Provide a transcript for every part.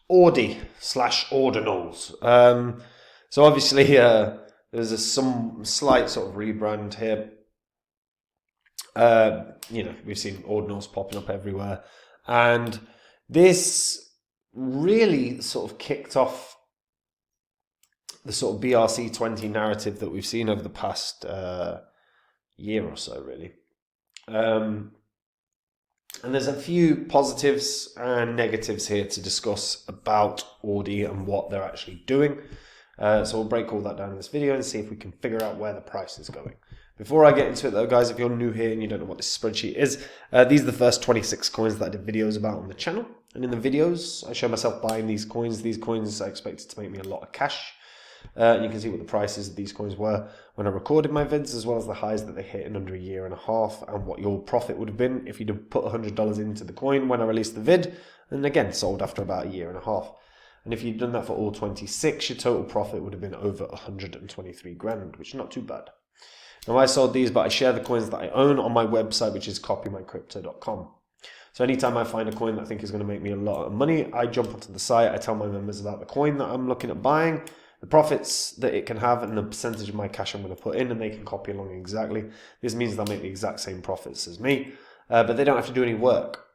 ORDI / Ordinals. So obviously there's some slight sort of rebrand here. We've seen Ordinals popping up everywhere, and this really sort of kicked off the sort of BRC20 narrative that we've seen over the past year or so, really. And there's a few positives and negatives here to discuss about ORDI and what they're actually doing. So we'll break all that down in this video and see if we can figure out where the price is going. Before I get into it though, guys, if you're new here and you don't know what this spreadsheet is, these are the first 26 coins that I did videos about on the channel. And in the videos, I show myself buying these coins. These coins are expected to make me a lot of cash. And you can see what the prices of these coins were when I recorded my vids, as well as the highs that they hit in under a year and a half, and what your profit would have been if you'd put $100 into the coin when I released the vid, and again sold after about a year and a half. And if you'd done that for all 26, your total profit would have been over 123 grand, which is not too bad. Now I sold these, but I share the coins that I own on my website, which is copymycrypto.com. So anytime I find a coin that I think is going to make me a lot of money, I jump onto the site, I tell my members about the coin that I'm looking at buying, the profits that it can have, and the percentage of my cash I'm going to put in, and they can copy along exactly. This means they'll make the exact same profits as me, but they don't have to do any work.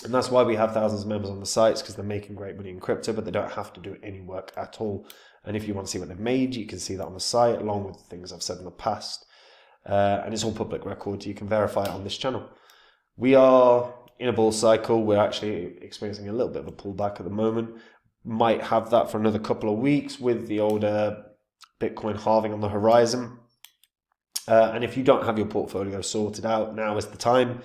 And that's why we have thousands of members on the sites, because they're making great money in crypto, but they don't have to do any work at all. And if you want to see what they've made, you can see that on the site, along with the things I've said in the past. And it's all public record, you can verify it on this channel. We are in a bull cycle. We're actually experiencing a little bit of a pullback at the moment. Might have that for another couple of weeks with the older Bitcoin halving on the horizon. And if you don't have your portfolio sorted out, now is the time.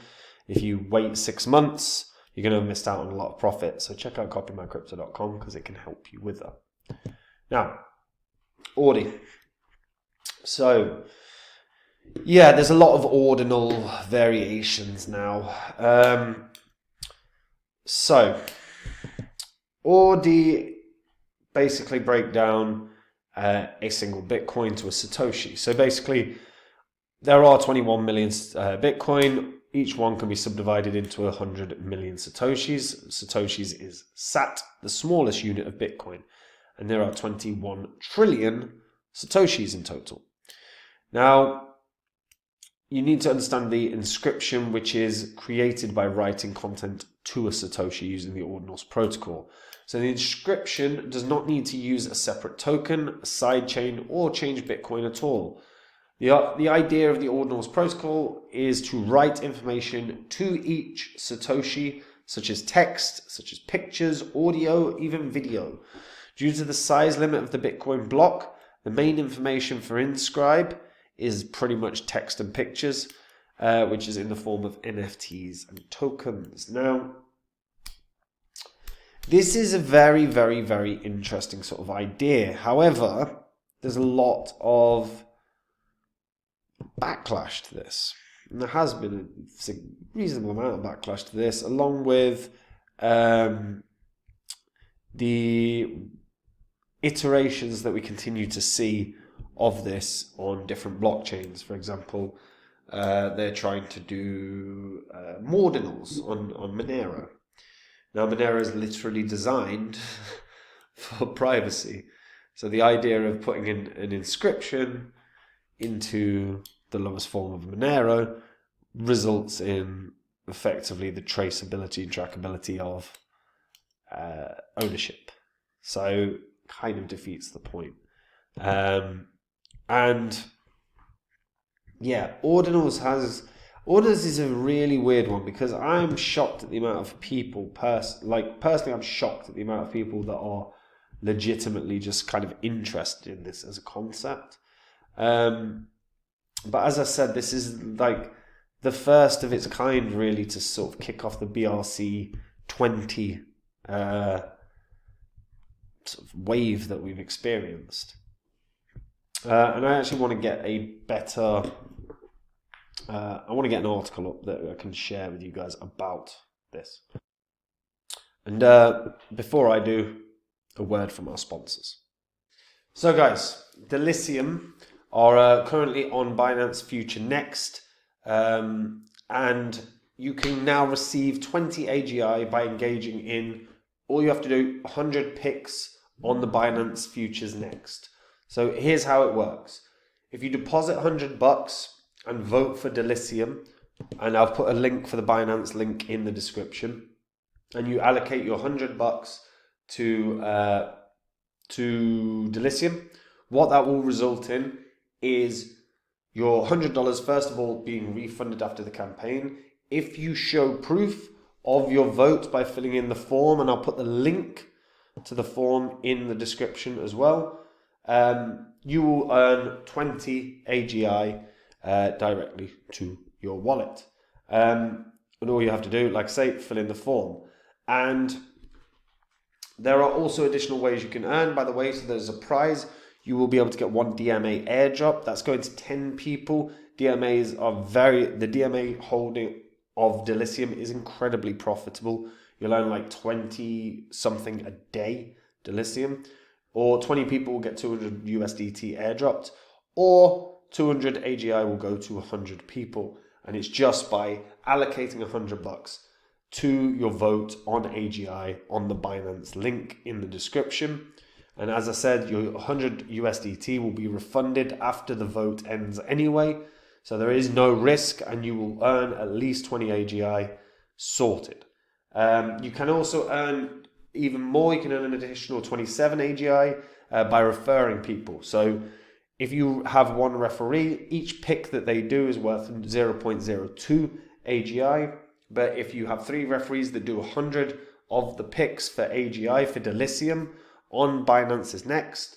If you wait 6 months, you're going to have missed out on a lot of profit. So check out copymycrypto.com because it can help you with that. Now, ORDI. So, yeah, there's a lot of ordinal variations now. ORDI basically break down a single Bitcoin to a Satoshi. So basically, there are 21 million Bitcoin. Each one can be subdivided into 100 million Satoshis. Satoshis is SAT, the smallest unit of Bitcoin. And there are 21 trillion Satoshis in total. Now, you need to understand the inscription, which is created by writing content to a Satoshi using the Ordinals protocol. So the inscription does not need to use a separate token, a sidechain, or change Bitcoin at all. The idea of the Ordinals protocol is to write information to each Satoshi, such as text, such as pictures, audio, even video. Due to the size limit of the Bitcoin block, the main information for inscribe is pretty much text and pictures, which is in the form of NFTs and tokens. Now, this is a very, very, very interesting sort of idea. However, there's a lot of backlash to this. And there has been a reasonable amount of backlash to this, along with the iterations that we continue to see of this on different blockchains. For example, they're trying to do Ordinals on Monero. Now, Monero is literally designed for privacy. So the idea of putting in an inscription into the lowest form of Monero results in effectively the traceability and trackability of ownership. So kind of defeats the point. And yeah, Ordinals is a really weird one, because I'm shocked at the amount of people, personally I'm shocked at the amount of people that are legitimately just kind of interested in this as a concept. But as I said, this is like the first of its kind really to sort of kick off the BRC20 sort of wave that we've experienced. And I actually want to get a better... I want to get an article up that I can share with you guys about this. And before I do, a word from our sponsors. So guys, Delysium are currently on Binance Future Next, and you can now receive 20 AGI by engaging in all you have to do, 100 picks on the Binance futures next. So here's how it works. If you deposit $100 and vote for Delysium, and I'll put a link for the Binance link in the description, and you allocate your $100 to Delysium, what that will result in is your $100 first of all being refunded after the campaign. If you show proof of your vote by filling in the form, and I'll put the link to the form in the description as well, you will earn 20 AGI directly to your wallet. And all you have to do, like I say, fill in the form. And there are also additional ways you can earn, by the way. So there's a prize. You will be able to get one DMA airdrop. That's going to 10 people. DMAs are the DMA holding of Delysium is incredibly profitable. You'll earn like 20 something a day Delysium, or 20 people will get 200 USDT airdropped, or 200 AGI will go to 100 people. And it's just by allocating $100 to your vote on AGI on the Binance link in the description. And as I said, your 100 USDT will be refunded after the vote ends anyway. So there is no risk, and you will earn at least 20 AGI sorted. You can also earn even more. You can earn an additional 27 AGI by referring people. So if you have one referee, each pick that they do is worth 0.02 AGI. But if you have 3 referees that do 100 of the picks for AGI for Delysium on Binance's Next,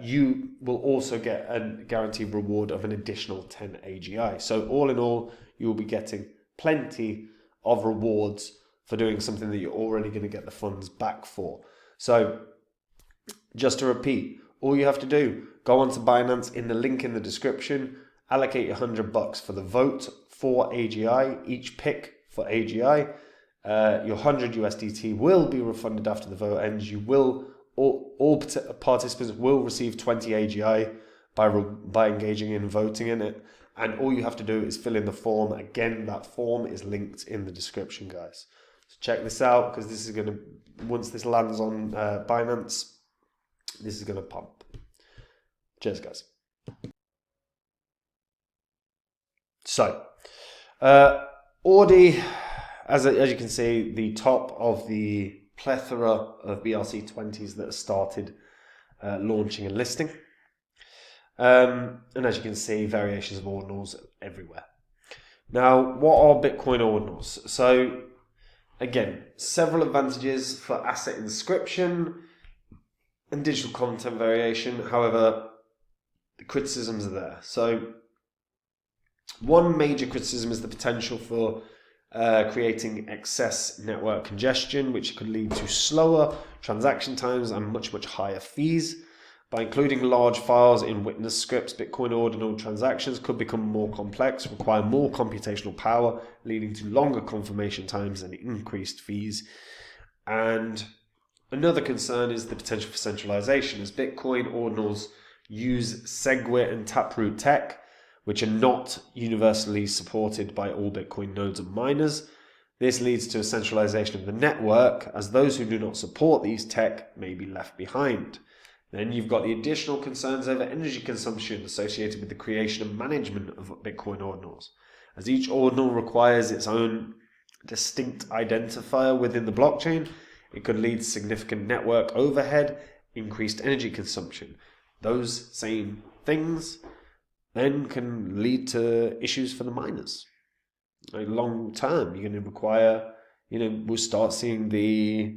you will also get a guaranteed reward of an additional 10 AGI. So all in all, you will be getting plenty of rewards for doing something that you're already going to get the funds back for. So just to repeat, all you have to do, go onto Binance in the link in the description, allocate your $100 for the vote for AGI, each pick for AGI. Your 100 USDT will be refunded after the vote ends. You will, all participants will receive 20 AGI by engaging in voting in it. And all you have to do is fill in the form. Again, that form is linked in the description, guys. So check this out, because this is going to, once this lands on Binance, this is going to pump. Cheers, guys. So, ORDI, as you can see, the top of the plethora of BRC20s that have started launching and listing. And as you can see, variations of ordinals everywhere. Now, what are Bitcoin ordinals? So, again, several advantages for asset inscription and digital content variation. However, the criticisms are there. So, one major criticism is the potential for creating excess network congestion, which could lead to slower transaction times and much higher fees. By including large files in witness scripts, Bitcoin ordinal transactions could become more complex, require more computational power, leading to longer confirmation times and increased fees. And another concern is the potential for centralization, as Bitcoin ordinals use SegWit and Taproot tech, which are not universally supported by all Bitcoin nodes and miners. This leads to a centralization of the network, as those who do not support these tech may be left behind. Then you've got the additional concerns over energy consumption associated with the creation and management of Bitcoin ordinals, as each ordinal requires its own distinct identifier within the blockchain. It could lead to significant network overhead, increased energy consumption. Those same things then can lead to issues for the miners. Like long term, you're going to require, we'll start seeing the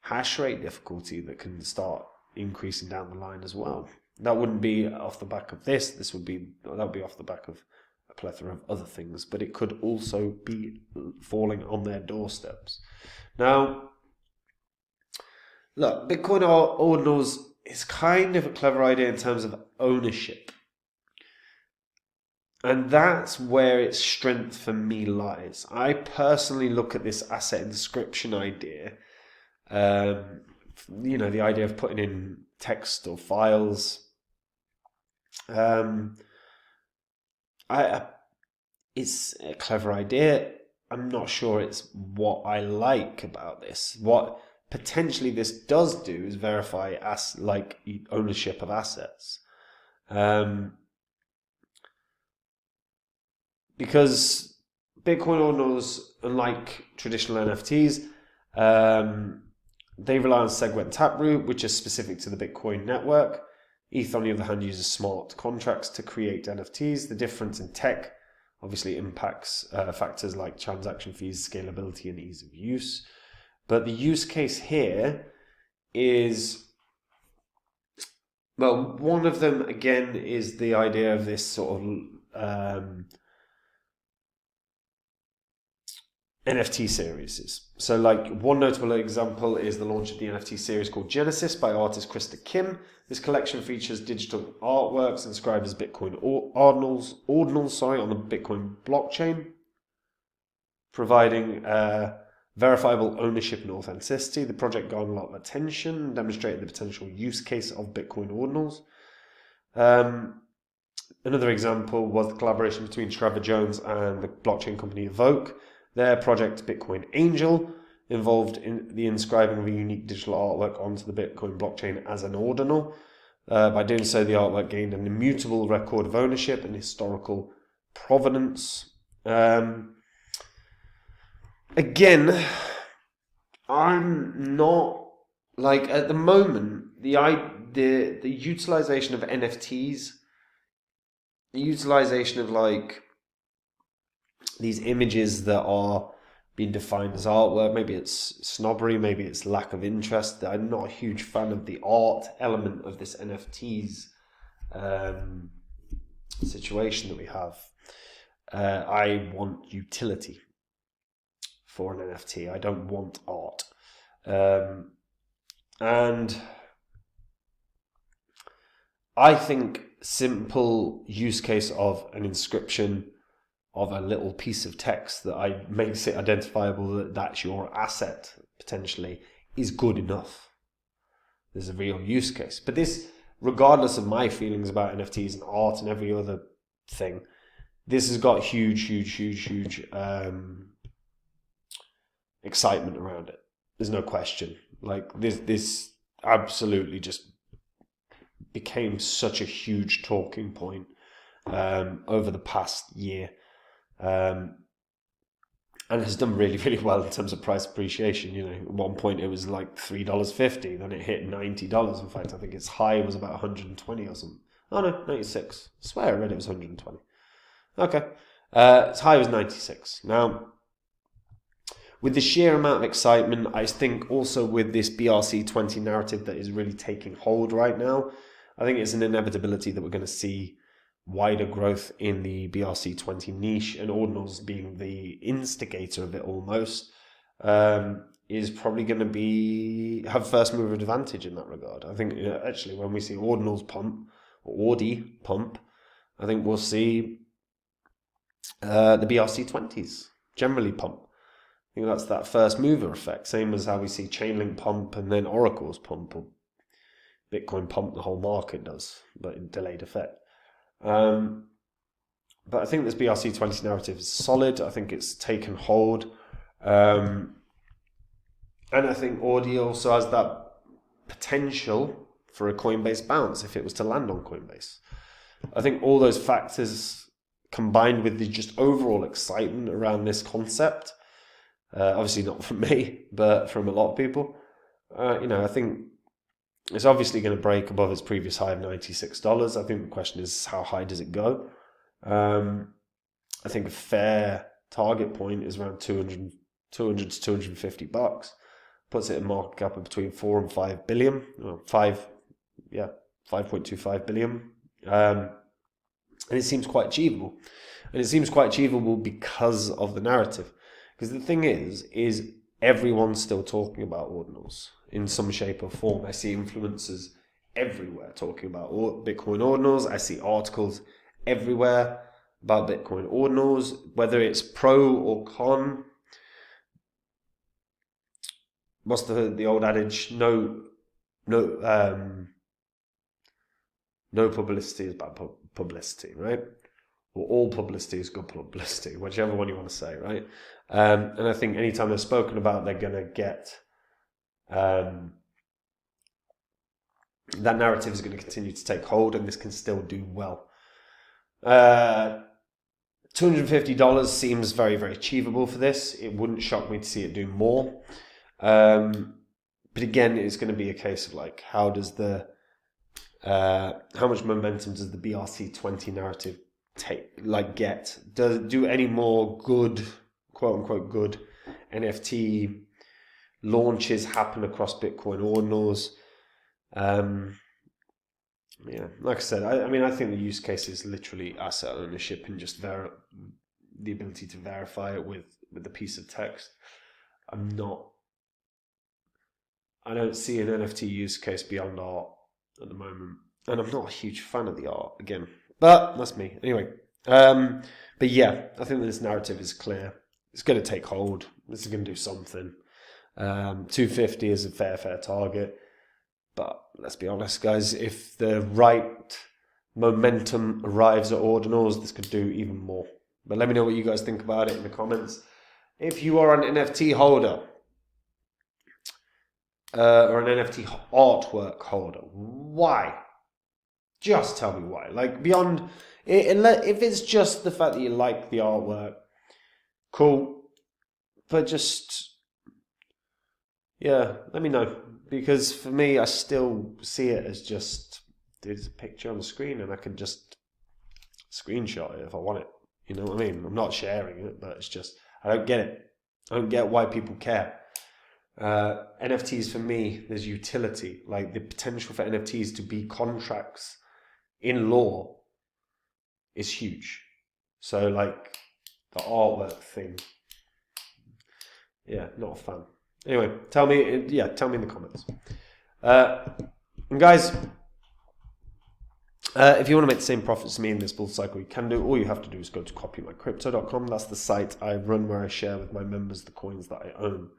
hash rate difficulty that can start increasing down the line as well. That wouldn't be off the back of this. That would be off the back of a plethora of other things, but it could also be falling on their doorsteps. Now, look, Bitcoin ordinals is kind of a clever idea in terms of ownership. And that's where its strength for me lies. I personally look at this asset inscription idea, the idea of putting in text or files. It's a clever idea. I'm not sure it's what I like about this. What potentially this does do is verify as like ownership of assets, because Bitcoin ordinals, unlike traditional NFTs, they rely on SegWit and Taproot, which is specific to the Bitcoin network. ETH, on the other hand, uses smart contracts to create NFTs. The difference in tech obviously impacts factors like transaction fees, scalability, and ease of use. But the use case here is, well, one of them, again, is the idea of this sort of NFT series. So like one notable example is the launch of the NFT series called Genesis by artist Krista Kim. This collection features digital artworks inscribed as Bitcoin ordinals on the Bitcoin blockchain, providing verifiable ownership and authenticity. The project garnered a lot of attention and demonstrated the potential use case of Bitcoin ordinals. Another example was the collaboration between Trevor Jones and the blockchain company Evoke. Their project, Bitcoin Angel, involved in the inscribing of a unique digital artwork onto the Bitcoin blockchain as an ordinal. By doing so, the artwork gained an immutable record of ownership and historical provenance. Again, I'm not, like, at the moment, the utilization of NFTs, the utilization of like these images that are being defined as artwork, maybe it's snobbery, maybe it's lack of interest. I'm not a huge fan of the art element of this NFTs situation that we have. I want utility for an NFT. I don't want art. And I think simple use case of an inscription of a little piece of text that makes it identifiable that that's your asset potentially is good enough. There's a real use case. But this, regardless of my feelings about NFTs and art and every other thing, this has got huge excitement around it. There's no question. Like this absolutely just became such a huge talking point over the past year. And has done really well in terms of price appreciation. You know, at one point it was like $3.50, then it hit $90. In fact, I think its high was about 120 or something. Oh no, 96. I swear I read it was 120. Okay, its high was 96. Now, with the sheer amount of excitement, I think also with this BRC20 narrative that is really taking hold right now, I think it's an inevitability that we're going to see wider growth in the BRC20 niche, and Ordinals being the instigator of it almost, is probably going to have first mover advantage in that regard. I think actually when we see Ordinals pump, or ORDI pump, I think we'll see the BRC20s generally pump. I think that's that first mover effect, same as how we see Chainlink pump and then Oracle's pump, or Bitcoin pump, the whole market does, but in delayed effect. But I think this BRC20 narrative is solid. I think it's taken hold. And I think ORDI also has that potential for a Coinbase bounce if it was to land on Coinbase. I think all those factors combined with the just overall excitement around this concept, obviously not from me, but from a lot of people, I think it's obviously going to break above its previous high of $96. I think the question is, how high does it go? I think a fair target point is around 200 to $250. Puts it in market cap of between 4 and 5 billion. 5.25 billion. And it seems quite achievable. And it seems quite achievable because of the narrative. Because the thing is everyone's still talking about ordinals in some shape or form. I see influencers everywhere talking about Bitcoin ordinals. I see articles everywhere about Bitcoin ordinals, whether it's pro or con. What's the old adage? No publicity is bad publicity, right? Or all publicity is good publicity, whichever one you want to say, right? And I think anytime they're spoken about, they're going to get that narrative is going to continue to take hold, and this can still do well. $250 seems very, very achievable for this. It wouldn't shock me to see it do more. But again, it's going to be a case of like, how much momentum does the BRC20 narrative get? Do any more good, quote unquote, good NFT launches happen across Bitcoin ordinals? Yeah, like I said, I mean, I think the use case is literally asset ownership and just the ability to verify it with a piece of text. I don't see an NFT use case beyond art at the moment, and I'm not a huge fan of the art again, but that's me. Anyway, but yeah, I think this narrative is clear. It's going to take hold. This is going to do something. 250 is a fair target. But let's be honest, guys, if the right momentum arrives at Ordinals, this could do even more. But let me know what you guys think about it in the comments. If you are an NFT holder or an NFT artwork holder, why? Just tell me why. Like, beyond it, if it's just the fact that you like the artwork, cool. But just, yeah, let me know. Because for me, I still see it as just, there's a picture on the screen and I can just screenshot it if I want it. You know what I mean? I'm not sharing it, but it's just, I don't get it. I don't get why people care. NFTs for me, there's utility. Like the potential for NFTs to be contracts in law is huge. So like the artwork thing, yeah, not a fan. Anyway, tell me in the comments. And guys, if you want to make the same profits as me in this bull cycle, you can do. All you have to do is go to copymycrypto.com. That's the site I run where I share with my members the coins that I own.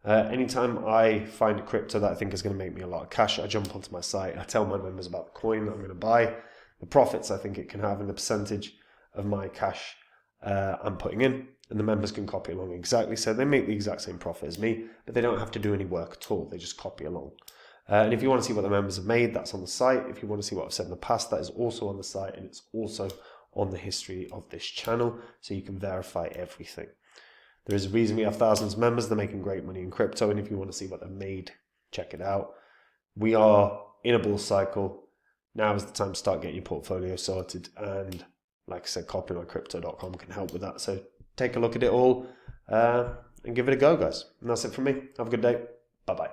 Anytime I find a crypto that I think is going to make me a lot of cash, I jump onto my site. I tell my members about the coin that I'm going to buy, the profits I think it can have, and the percentage of my cash I'm putting in. And the members can copy along exactly. So they make the exact same profit as me, but they don't have to do any work at all. They just copy along. And if you want to see what the members have made, that's on the site. If you want to see what I've said in the past, that is also on the site. And it's also on the history of this channel. So you can verify everything. There is a reason we have thousands of members. They're making great money in crypto. And if you want to see what they've made, check it out. We are in a bull cycle. Now is the time to start getting your portfolio sorted. And like I said, copymycrypto.com can help with that. So take a look at it all and give it a go, guys. And that's it from me. Have a good day. Bye-bye.